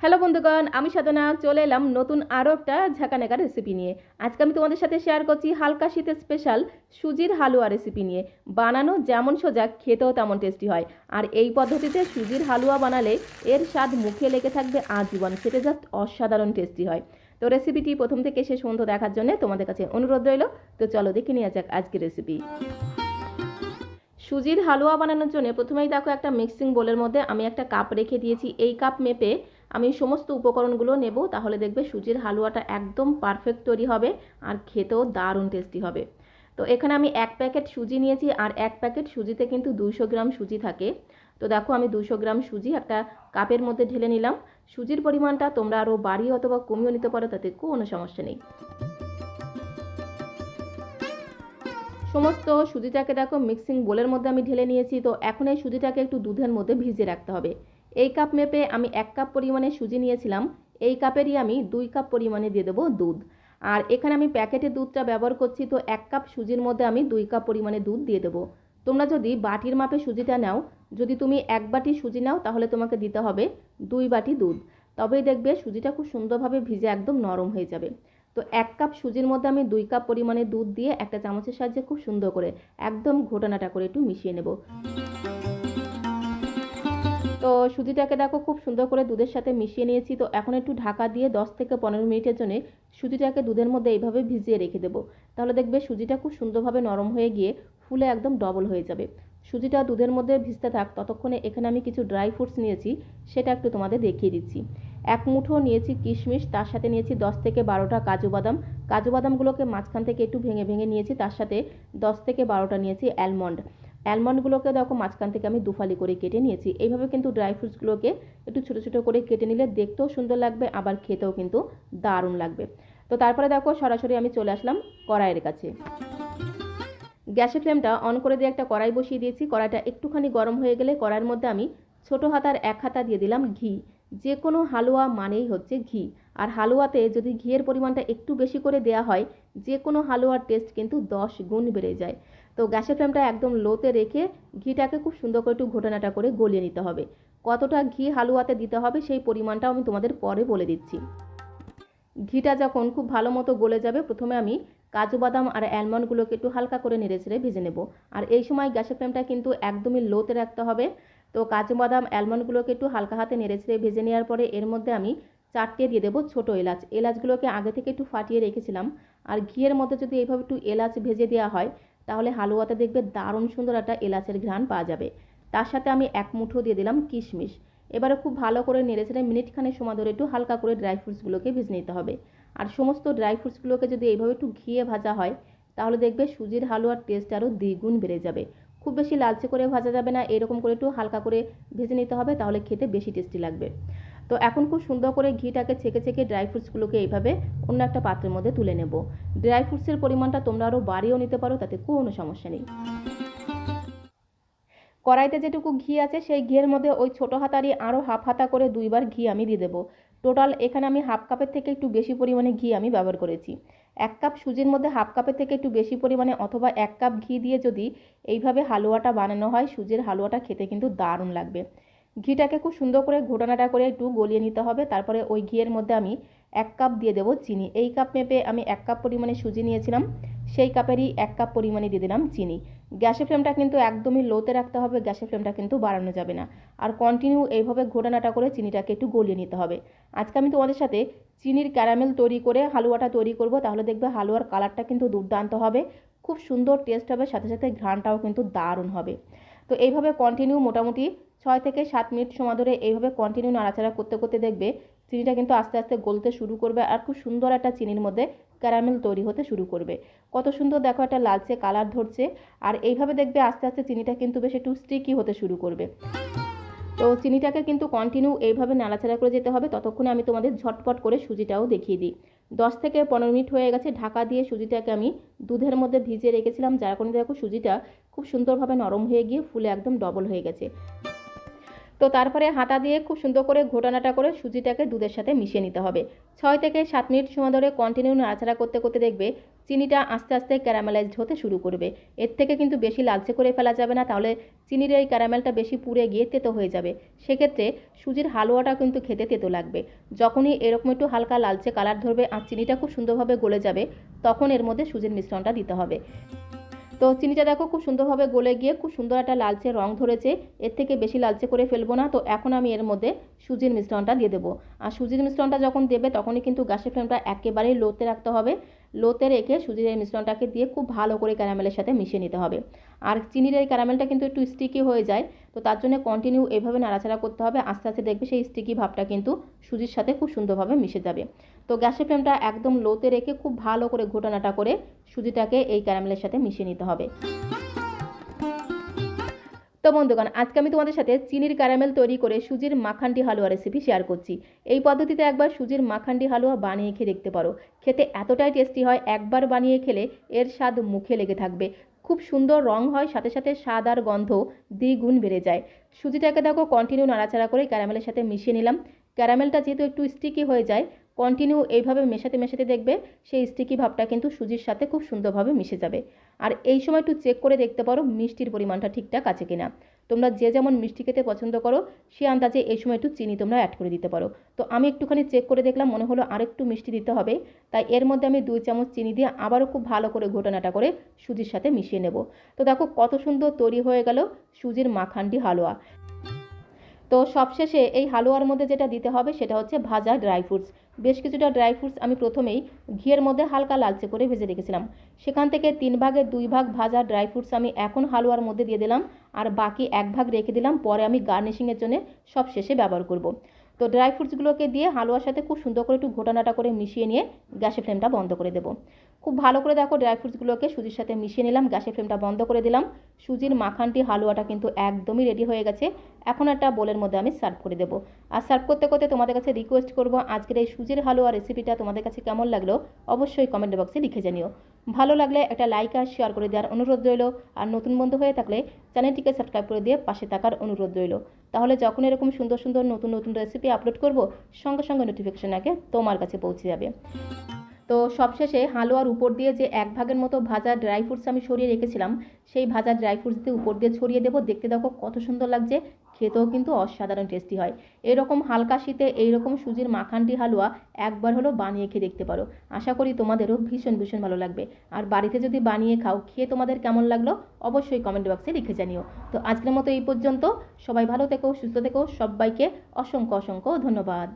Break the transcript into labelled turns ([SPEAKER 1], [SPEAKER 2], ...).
[SPEAKER 1] Hello বন্ধুগণ, আমি সাধনা চলে এলাম নতুন আরও একটা ঝাঁকানাকা রেসিপি নিয়ে। আজকে আমি তোমাদের সাথে শেয়ার করছি হালকা শীতের স্পেশাল সুজির হালুয়া রেসিপি নিয়ে। বানানো যেমন সোজা, খেতেও তেমন টেস্টি হয়। আর এই পদ্ধতিতে সুজির হালুয়া বানালে এর স্বাদ মুখে লেগে থাকবে আজীবন। সেটা জাস্ট অসাধারণ টেস্টি হয়। তো রেসিপিটি প্রথম থেকে শেষ পর্যন্ত দেখার জন্য তোমাদের কাছে অনুরোধ রইল। তো চলো দেখে নেওয়া যাক আজকের রেসিপি। সুজির হালুয়া বানানোর জন্য প্রথমেই দেখো একটা মিক্সিং বোলের মধ্যে আমি একটা কাপ রেখে দিয়েছি। এই কাপ মেপে আমি সমস্ত উপকরণগুলো নেব, তাহলে দেখবে সুজির হালুয়াটা একদম পারফেক্ট তৈরি হবে আর খেতেও দারুণ টেস্টি হবে। তো এখানে আমি 1 প্যাকেট সুজি নিয়েছি, আর 1 প্যাকেট সুজিতে কিন্তু 200 গ্রাম সুজি থাকে। তো দেখো আমি 200 গ্রাম সুজি একটা কাপের মধ্যে ঢেলে নিলাম। সুজির পরিমাণটা তোমরা আরও বাড়িয়ে অথবা কমিয়েও নিতে পারো, তাতে কোনো সমস্যা নেই। সমস্ত সুজিটাকে দেখো মিক্সিং বোলের মধ্যে আমি ঢেলে নিয়েছি। তো এখন এই সুজিটাকে একটু দুধের মধ্যে ভিজিয়ে রাখতে হবে। এই কাপ মেপে আমি 1 কাপ পরিমাণে সুজি নিয়েছিলাম, এই কাপেরই আমি 2 কাপ পরিমাণে দিয়ে দেবো দুধ। আর এখানে আমি প্যাকেটের দুধটা ব্যবহার করছি, তো 1 কাপ সুজির মধ্যে আমি 2 কাপ পরিমাণে দুধ দিয়ে দেবো। তোমরা যদি বাটির মাপে সুজিটা নাও, যদি তুমি 1 বাটি সুজি নাও, তাহলে তোমাকে দিতে হবে 2 বাটি দুধ। তবেই দেখবে সুজিটা খুব সুন্দরভাবে ভিজে একদম নরম হয়ে যাবে। তো 1 কাপ সুজির মধ্যে আমি 2 কাপ পরিমাণে দুধ দিয়ে একটা চামচের সাহায্যে খুব সুন্দর করে একদম ঘোটানাটা করে একটু মিশিয়ে নেব। তো সুজিটাকে দেখো খুব সুন্দর করে দুধের সাথে মিশিয়ে নিয়েছি। তো এখন একটু ঢাকা দিয়ে 10 থেকে 15 মিনিটের জন্য সুজিটাকে দুধের মধ্যে এইভাবে ভিজিয়ে রেখে দেবো। তাহলে দেখবে সুজিটা খুব সুন্দরভাবে নরম হয়ে গিয়ে ফুলে একদম ডবল হয়ে যাবে। সুজিটা দুধের মধ্যে ভিজতে থাক, ততক্ষণে এখানে আমি কিছু ড্রাই ফ্রুটস নিয়েছি, সেটা একটু তোমাদের দেখিয়ে দিচ্ছি। 1 মুঠো নিয়েছি কিশমিশ, তার সাথে নিয়েছি 10 থেকে 12টা কাজু বাদাম। কাজু বাদামগুলোকে মাঝখান থেকে একটু ভেঙে ভেঙে নিয়েছি। তার সাথে 10 থেকে 12টা নিয়েছি অ্যালমন্ড। অ্যালমন্ডগুলোকে দেখো মাঝখান থেকে আমি দুফালি করে কেটে নিয়েছি। এইভাবে কিন্তু ড্রাই ফ্রুটসগুলোকে একটু ছোটো ছোটো করে কেটে নিলে দেখতেও সুন্দর লাগবে, আবার খেতেও কিন্তু দারুণ লাগবে। তো তারপরে দেখো সরাসরি আমি চলে আসলাম কড়াইয়ের কাছে। গ্যাসের ফ্লেমটা অন করে দিয়ে একটা কড়াই বসিয়ে দিয়েছি। কড়াইটা একটুখানি গরম হয়ে গেলে কড়াইয়ের মধ্যে আমি ছোটো হাতার 1 হাতা দিয়ে দিলাম ঘি। যে কোনো হালুয়া মানেই হচ্ছে ঘি, আর হালুয়াতে যদি ঘিয়ের পরিমাণটা একটু বেশি করে দেওয়া হয়, যে কোনো হালুয়ার টেস্ট কিন্তু 10 গুণ বেড়ে যায়। তো গ্যাসের ফ্লেমটা একদম লোতে রেখে ঘিটাকে খুব সুন্দর করে একটু ঘোটানাটা করে গলিয়ে নিতে হবে। কতটা ঘি হালুয়াতে দিতে হবে সেই পরিমাণটাও আমি তোমাদের পরে বলে দিচ্ছি। ঘিটা যখন খুব ভালো মতো গলে যাবে, প্রথমে আমি কাজু বাদাম আর অ্যালমন্ডগুলোকে একটু হালকা করে নেড়েচেড়ে ভেজে নেব। আর এই সময় গ্যাসের ফ্লেমটা কিন্তু একদমই লোতে রাখতে হবে। তো কাজু বাদাম অ্যালমন্ডগুলোকে একটু হালকা হাতে নেড়েচেড়ে ভেজে নেওয়ার পরে এর মধ্যে আমি 4টে দিয়ে দেবো ছোটো এলাচ। এলাচগুলোকে আগে থেকে একটু ফাটিয়ে রেখেছিলাম। আর ঘিয়ের মধ্যে যদি এইভাবে একটু এলাচ ভেজে দেওয়া হয়, তাহলে হালুয়াতে দেখবে দারুণ সুন্দর একটা এলাচের ঘ্রাণ পাওয়া যাবে। তার সাথে আমি 1 মুঠো দিয়ে দিলাম কিশমিশ। এবারে খুব ভালো করে নেড়েচেড়ে মিনিটখানেক সময় ধরে একটু হালকা করে ড্রাই ফ্রুটসগুলোকে ভেজে নিতে হবে। আর সমস্ত ড্রাই ফ্রুটসগুলোকে যদি এইভাবে একটু ঘিয়ে ভাজা হয়, তাহলে দেখবে সুজির হালুয়ার টেস্ট আরও দ্বিগুণ বেড়ে যাবে। খুব বেশি লালচে করে ভাজা যাবে না, এরকম করে একটু হালকা করে ভেজে নিতে হবে, তাহলে খেতে বেশি টেস্টি লাগবে। তো এখন খুব সুন্দর করে ঘিটাকে ছেঁকে ছেঁকে ড্রাই ফ্রুটসগুলোকে এইভাবে অন্য একটা পাত্রের মধ্যে তুলে নেব। ড্রাই ফ্রুটসের পরিমাণটা তোমরা আরও বাড়িয়েও নিতে পারো, তাতে কোনো সমস্যা নেই। কড়াইতে যেটুকু ঘি আছে সেই ঘিয়ের মধ্যে ওই ছোটো হাতারই আরও হাফ হাতা করে 2বার ঘি আমি দিয়ে দেবো। টোটাল এখানে আমি হাফ কাপের থেকে একটু বেশি পরিমাণে ঘি আমি ব্যবহার করেছি। 1 কাপ সুজির মধ্যে হাফ কাপের থেকে একটু বেশি পরিমাণে অথবা 1 কাপ ঘি দিয়ে যদি এইভাবে হালুয়াটা বানানো হয়, সুজির হালুয়াটা খেতে কিন্তু দারুণ লাগবে। ঘিটাকে খুব সুন্দর করে ঘোটানাটা করে একটু গলিয়ে নিতে হবে। তারপরে ওই ঘিয়ের মধ্যে আমি 1 কাপ দিয়ে দেবো চিনি। এই কাপ মেপে আমি 1 কাপ পরিমাণে সুজি নিয়েছিলাম, সেই কাপেরই 1 কাপ পরিমাণে দিয়ে দিলাম চিনি। গ্যাসের ফ্লেমটা কিন্তু একদমই লোতে রাখতে হবে, গ্যাসের ফ্লেমটা কিন্তু বাড়ানো যাবে না। আর কন্টিনিউ এইভাবে ঘোটানাটা করে চিনিটাকে একটু গলিয়ে নিতে হবে। আজকে আমি তোমাদের সাথে চিনির ক্যারামেল তৈরি করে হালুয়াটা তৈরি করব, তাহলে দেখবে হালুয়ার কালারটা কিন্তু দুর্দান্ত হবে, খুব সুন্দর টেস্ট হবে, সাথে সাথে ঘ্রাণটাও কিন্তু দারুণ হবে। তো এইভাবে কন্টিনিউ মোটামুটি 6 থেকে 7 মিনিট সময় ধরে এইভাবে কন্টিনিউ নাড়াচাড়া করতে করতে দেখবে চিনিটা কিন্তু আস্তে আস্তে গলতে শুরু করবে, আর খুব সুন্দর একটা চিনির মধ্যে ক্যারামেল তৈরি হতে শুরু করবে। কত সুন্দর দেখো একটা লালচে কালার ধরছে। আর এইভাবে দেখবে আস্তে আস্তে চিনিটা কিন্তু বেশ একটু স্টিকি হতে শুরু করবে। তো চিনিটাকে কিন্তু কন্টিনিউ এইভাবে নাড়াচাড়া করে যেতে হবে, ততক্ষণে আমি তোমাদের ঝটপট করে সুজিটাও দেখিয়ে দিই। 10 থেকে 15 মিনিট হয়ে গেছে, ঢাকা দিয়ে সুজিটাকে আমি দুধের মধ্যে ভিজিয়ে রেখেছিলাম, যার কারণে দেখো সুজিটা খুব সুন্দরভাবে নরম হয়ে গিয়ে ফুলে একদম ডবল হয়ে গেছে। তো তারপরে হাতা দিয়ে খুব সুন্দর করে ঘোটানাটা করে সুজিটাকে দুধের সাথে মিশিয়ে নিতে হবে। 6 থেকে 7 মিনিট সময় ধরে কন্টিনিউ নাড়াচাড়া করতে করতে দেখবে চিনিটা আস্তে আস্তে ক্যারামেলাইজড হতে শুরু করবে। এর থেকে কিন্তু বেশি লালচে করে ফেলা যাবে না, তাহলে চিনির এই ক্যারামেলটা বেশি পুড়ে গিয়ে তেতো হয়ে যাবে। সেক্ষেত্রে সুজির হালুয়াটা কিন্তু খেতে তেতো লাগবে। যখনই এরকম একটু হালকা লালচে কালার ধরবে আর চিনিটা খুব সুন্দরভাবে গলে যাবে, তখন এর মধ্যে সুজির মিশ্রণটা দিতে হবে। তো চিনিটা দেখো খুব সুন্দরভাবে গলে গিয়ে খুব সুন্দর একটা লালচে রং ধরেছে। এর থেকে বেশি লালচে করে ফেলবো না। তো এখন আমি এর মধ্যে সুজির মিশ্রণটা দিয়ে দেবো। আর সুজির মিশ্রণটা যখন দেবে তখনই কিন্তু গ্যাসের ফ্লেমটা একেবারেই লোতে রাখতে হবে। লোতে রেখে সুজির এই মিশ্রণটাকে দিয়ে খুব ভালো করে ক্যারামেলের সাথে মিশিয়ে নিতে হবে। আর চিনির এই ক্যারামেলটা কিন্তু একটু স্টিকি হয়ে যায়, তো তার জন্য কন্টিনিউ এইভাবে নাড়াচাড়া করতে হবে। আস্তে আস্তে দেখবে সেই স্টিকি ভাবটা কিন্তু সুজির সাথে খুব সুন্দরভাবে মিশে যাবে। তো গ্যাসের ফ্লেমটা একদম লোতে রেখে খুব ভালো করে ঘোটানাটা করে সুজিটাকে এই ক্যারামেলের সাথে মিশিয়ে নিতে হবে। তো বন্ধুগণ, আজকে আমি তোমাদের সাথে চিনির ক্যারামেল তৈরি করে সুজির মাখান্ডি হালুয়া রেসিপি শেয়ার করছি। এই পদ্ধতিতে একবার সুজির মাখান্ডি হালুয়া বানিয়ে খেয়ে দেখতে পারো। খেতে এতটাই টেস্টি হয়, একবার বানিয়ে খেলে এর স্বাদ মুখে লেগে থাকবে। খুব সুন্দর রং হয়, সাথে সাথে স্বাদ আর গন্ধ দ্বিগুণ বেড়ে যায়। সুজিটাকে দেখো কন্টিনিউ নাড়াচাড়া করে ক্যারামেলের সাথে মিশিয়ে নিলাম। ক্যারামেলটা যেহেতু একটু স্টিকি হয়ে যায়, কন্টিনিউ এইভাবে মেশাতে মেশাতে দেখবে সেই স্টিকি ভাবটা কিন্তু সুজির সাথে খুব সুন্দরভাবে মিশে যাবে। আর এই সময় একটু চেক করে দেখতে পারো মিষ্টির পরিমাণটা ঠিকঠাক আছে কিনা। তোমরা যে যেমন মিষ্টি খেতে পছন্দ করো সে আন্দাজে এই সময় একটু চিনি তোমরা অ্যাড করে দিতে পারো। তো আমি একটুখানি চেক করে দেখলাম, মনে হলো আরেকটু মিষ্টি দিতে হবে, তাই এর মধ্যে আমি 2 চামচ চিনি দিয়ে আবারও খুব ভালো করে ঘোটানাটা করে সুজির সাথে মিশিয়ে নেব। তো দেখো কত সুন্দর তৈরি হয়ে গেল সুজির মাখান্ডি হালুয়া। তো সবশেষে এই হালুয়ার মধ্যে যেটা দিতে হবে সেটা হচ্ছে ভাজা ড্রাই ফ্রুটস। বেশ কিছুটা ড্রাই ফ্রুটস আমি প্রথমেই ঘিয়ের মধ্যে হালকা লালচে করে ভেজে রেখেছিলাম। সেখান থেকে 3 ভাগের 2 ভাগ ভাজা ড্রাই ফ্রুটস আমি এখন হালুয়ার মধ্যে দিয়ে দিলাম, আর বাকি 1 ভাগ রেখে দিলাম, পরে আমি গার্নিশিংয়ের জন্য সব শেষে ব্যবহার করব। তো ড্রাই ফ্রুটসগুলোকে দিয়ে হালুয়ার সাথে খুব সুন্দর করে একটু ঘোটানাটা করে মিশিয়ে নিয়ে গ্যাসের ফ্লেমটা বন্ধ করে দেবো। খুব ভালো করে দেখো ড্রাই ফ্রুটসগুলোকে সুজির সাথে মিশিয়ে নিলাম, গ্যাসের ফ্লেমটা বন্ধ করে দিলাম। সুজির মাখানটি হালুয়াটা কিন্তু একদমই রেডি হয়ে গেছে। এখন একটা বোলের মধ্যে আমি সার্ভ করে দেবো। আর সার্ভ করতে করতে তোমাদের কাছে রিকোয়েস্ট করবো, আজকের এই সুজির হালুয়া রেসিপিটা তোমাদের কাছে কেমন লাগলো অবশ্যই কমেন্ট বক্সে লিখে জানিও। ভালো লাগলে একটা লাইক আর শেয়ার করে দেওয়ার অনুরোধ রইল। আর নতুন বন্ধু হয়ে থাকলে চ্যানেলটিকে সাবস্ক্রাইব করে দিয়ে পাশে থাকার অনুরোধ রইল। তাহলে যখন এরকম সুন্দর সুন্দর নতুন নতুন রেসিপি আপলোড করব, সঙ্গে সঙ্গে নোটিফিকেশন আগে তোমার কাছে পৌঁছে যাবে। তো সবশেষে হালুয়ার উপর দিয়ে যে 1 ভাগের মতো ভাজা ড্রাই ফ্রুটস আমি সরিয়ে রেখেছিলাম, সেই ভাজা ড্রাই ফ্রুটস দিয়ে উপর দিয়ে ছড়িয়ে দেবো। দেখতে দেখো কত সুন্দর লাগছে, খেতেও কিন্তু অসাধারণ টেস্টি হয়। এরকম হালকা শীতে এইরকম সুজির মাখানটি হালুয়া একবার হলো বানিয়ে খেয়ে দেখতে পারো। আশা করি তোমাদেরও ভীষণ ভীষণ ভালো লাগবে। আর বাড়িতে যদি বানিয়ে খাও, খেয়ে তোমাদের কেমন লাগলো অবশ্যই কমেন্ট বক্সে লিখে জানিও। তো আজকের মতো এই পর্যন্ত। সবাই ভালো থেকো, সুস্থ থেকো, সবাইকে অসংখ্য অসংখ্য ধন্যবাদ।